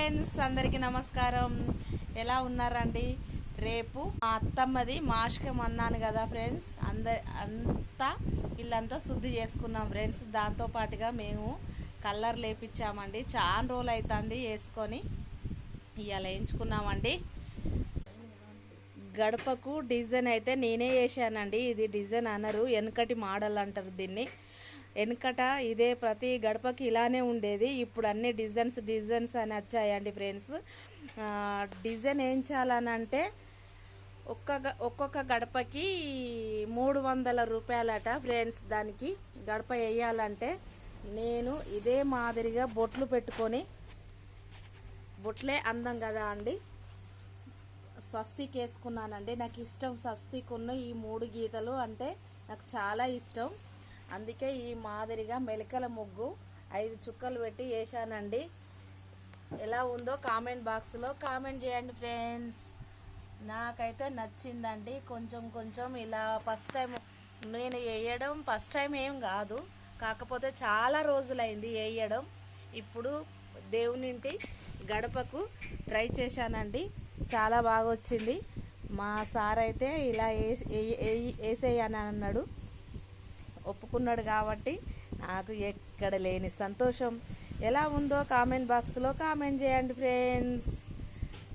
Friends, అందరికీ నమస్కారం. ఎలా ఉన్నారండి? రేపు మా అత్తమ్మది మాషకం అన్నాను కదా ఫ్రెండ్స్. అంతా ఇల్లంతా శుద్ధి చేసుకున్నాం ఫ్రెండ్స్. దాంతోపాటుగా మేము కలర్ లేపించామండి. చాలా రోజులు అవుతుంది వేసుకొని. ఇవాళ వేయించుకున్నామండి. గడపకు డిజైన్ అయితే నేనే వేసానండి. ఇది డిజైన్ అనరు, వెనకటి మోడల్ అంటారు దీన్ని. వెనకట ఇదే ప్రతి గడపకి ఇలానే ఉండేది. ఇప్పుడు అన్ని డిజైన్స్ అని వచ్చాయండి ఫ్రెండ్స్. డిజైన్ వేయించాలనంటే ఒక్కొక్క గడపకి 300 రూపాయలట ఫ్రెండ్స్. దానికి గడప వేయాలంటే నేను ఇదే మాదిరిగా బొట్లు పెట్టుకొని, బొట్లే అందం కదా అండి, స్వస్తిక్ వేసుకున్నానండి. నాకు ఇష్టం స్వస్తిక్ ఉన్న ఈ 3 గీతలు అంటే నాకు చాలా ఇష్టం. అందుకే ఈ మాదిరిగా మెలికల ముగ్గు 5 చుక్కలు పెట్టి వేసానండి. ఎలా ఉందో కామెంట్ బాక్స్లో కామెంట్ చేయండి ఫ్రెండ్స్. నాకైతే నచ్చిందండి. కొంచెం ఇలా ఫస్ట్ టైం నేను వేయడం, ఫస్ట్ టైం ఏం కాదు, కాకపోతే చాలా రోజులైంది వేయడం. ఇప్పుడు దేవునింటి గడపకు ట్రై చేశానండి. చాలా బాగా వచ్చింది. మా సార్ అయితే ఇలా వేసేయని అన్నాడు, ఒప్పుకున్నాడు. కాబట్టి నాకు ఎక్కడ లేని సంతోషం. ఎలా ఉందో కామెంట్ బాక్స్లో కామెంట్ చేయండి ఫ్రెండ్స్.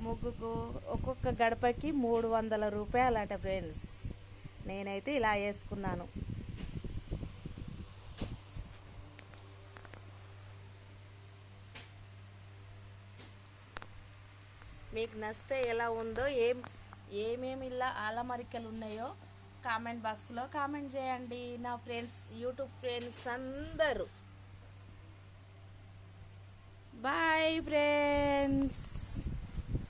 ముగ్గుకు ఒక్కొక్క గడపకి 300 రూపాయలట ఫ్రెండ్స్. నేనైతే ఇలా వేసుకున్నాను. మీకు నచ్చితే ఎలా ఉందో, ఏమేమి ఇలా ఆలమరికలు ఉన్నాయో కామెంట్ బాక్స్లో కామెంట్ చేయండి. నా ఫ్రెండ్స్, యూట్యూబ్ ఫ్రెండ్స్ అందరూ బాయ్ ఫ్రెండ్స్.